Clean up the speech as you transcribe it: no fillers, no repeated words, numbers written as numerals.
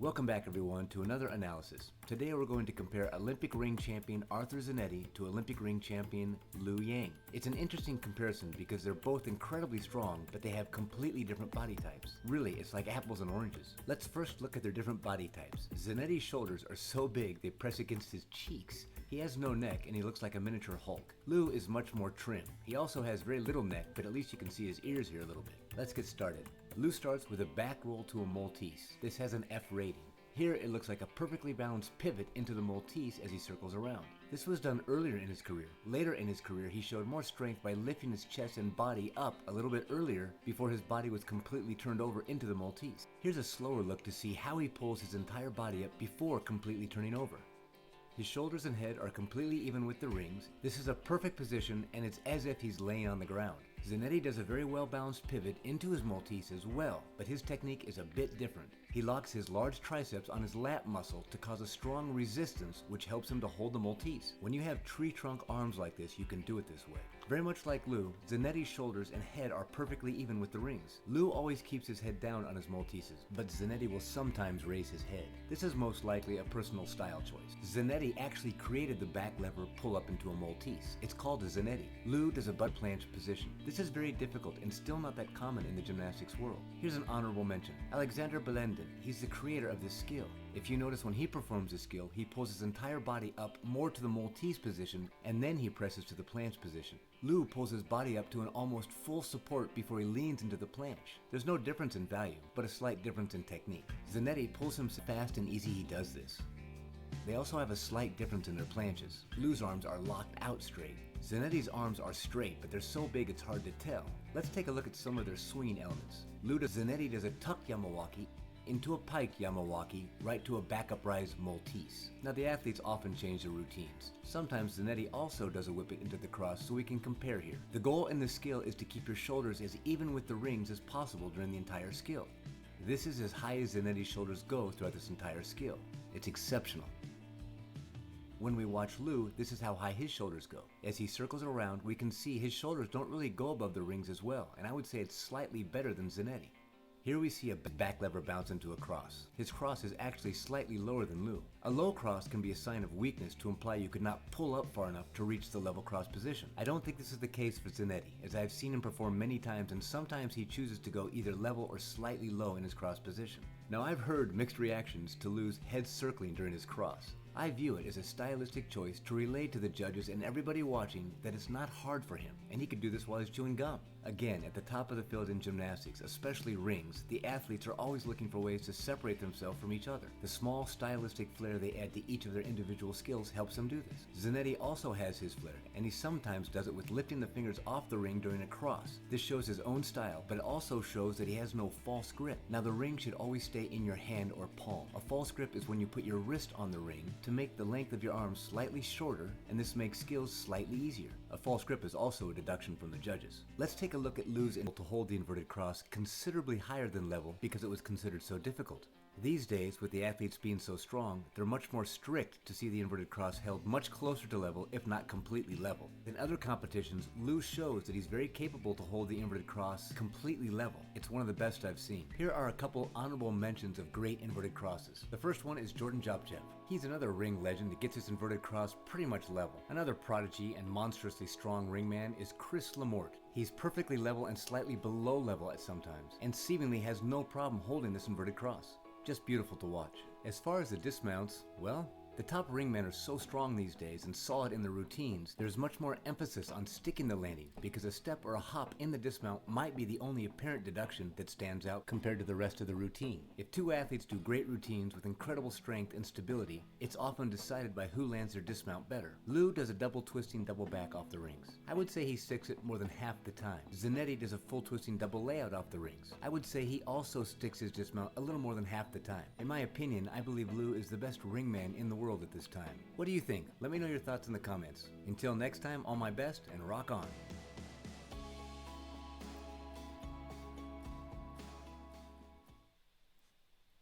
Welcome back everyone to another analysis. Today we're going to compare Olympic ring champion Arthur Zaneitti to Olympic ring champion Lu Yang. It's an interesting comparison because they're both incredibly strong, but they have completely different body types. Really, it's like apples and oranges. Let's first look at their different body types. Zaneitti's shoulders are so big they press against his cheeks. He has no neck and he looks like a miniature Hulk. Lu is much more trim. He also has very little neck, but at least you can see his ears here a little bit. Let's get started. Lu starts with a back roll to a Maltese. This has an F rating. Here it looks like a perfectly balanced pivot into the Maltese as he circles around. This was done earlier in his career. Later in his career he showed more strength by lifting his chest and body up a little bit earlier before his body was completely turned over into the Maltese. Here's a slower look to see how he pulls his entire body up before completely turning over. His shoulders and head are completely even with the rings. This is a perfect position and it's as if he's laying on the ground. Zaneitti does a very well balanced pivot into his Maltese as well, but his technique is a bit different. He locks his large triceps on his lat muscle to cause a strong resistance which helps him to hold the Maltese. When you have tree trunk arms like this, you can do it this way. Very much like Lu, Zaneitti's shoulders and head are perfectly even with the rings. Lu always keeps his head down on his Malteses, but Zaneitti will sometimes raise his head. This is most likely a personal style choice. Zaneitti actually created the back lever pull up into a Maltese. It's called a Zaneitti. Lu does a butt planche position. This is very difficult and still not that common in the gymnastics world. Here's an honorable mention. Alexander Belendin, he's the creator of this skill. If you notice when he performs this skill, he pulls his entire body up more to the Maltese position and then he presses to the planche position. Lu pulls his body up to an almost full support before he leans into the planche. There's no difference in value, but a slight difference in technique. Zaneitti pulls him so fast and easy he does this. They also have a slight difference in their planches. Lu's arms are locked out straight. Zaneitti's arms are straight, but they're so big it's hard to tell. Let's take a look at some of their swinging elements. Zaneitti does a tuck Yamawaki into a pike Yamawaki right to a backup rise Maltese. Now the athletes often change their routines. Sometimes Zaneitti also does a whip it into the cross so we can compare here. The goal in this skill is to keep your shoulders as even with the rings as possible during the entire skill. This is as high as Zaneitti's shoulders go throughout this entire skill. It's exceptional. When we watch Lu, this is how high his shoulders go. As he circles around, we can see his shoulders don't really go above the rings as well, and I would say it's slightly better than Zaneitti. Here we see a back lever bounce into a cross. His cross is actually slightly lower than Lu. A low cross can be a sign of weakness to imply you could not pull up far enough to reach the level cross position. I don't think this is the case for Zaneitti, as I've seen him perform many times and sometimes he chooses to go either level or slightly low in his cross position. Now I've heard mixed reactions to Lu's head circling during his cross. I view it as a stylistic choice to relay to the judges and everybody watching that it's not hard for him, and he could do this while he's chewing gum. Again, at the top of the field in gymnastics, especially rings, the athletes are always looking for ways to separate themselves from each other. The small stylistic flair they add to each of their individual skills helps them do this. Zaneitti also has his flair, and he sometimes does it with lifting the fingers off the ring during a cross. This shows his own style, but it also shows that he has no false grip. Now the ring should always stay in your hand or palm. A false grip is when you put your wrist on the ring to make the length of your arm slightly shorter, and this makes skills slightly easier. A false grip is also a deduction from the judges. Let's take a look at Lu's able to hold the inverted cross considerably higher than level because it was considered so difficult. These days, with the athletes being so strong, they're much more strict to see the inverted cross held much closer to level, if not completely level. In other competitions, Lu shows that he's very capable to hold the inverted cross completely level. It's one of the best I've seen. Here are a couple honorable mentions of great inverted crosses. The first one is Jordan Jobchev. He's another ring legend that gets his inverted cross pretty much level. Another prodigy and monstrously strong ringman is Chris Lamort. He's perfectly level and slightly below level at sometimes, and seemingly has no problem holding this inverted cross. Just beautiful to watch. As far as the dismounts, well, the top ringmen are so strong these days and solid in their routines, there's much more emphasis on sticking the landing because a step or a hop in the dismount might be the only apparent deduction that stands out compared to the rest of the routine. If two athletes do great routines with incredible strength and stability, it's often decided by who lands their dismount better. Lu does a double twisting double back off the rings. I would say he sticks it more than half the time. Zaneitti does a full twisting double layout off the rings. I would say he also sticks his dismount a little more than half the time. In my opinion, I believe Lu is the best ringman in the world at this time. What do you think? Let me know your thoughts in the comments. Until next time, all my best and rock on.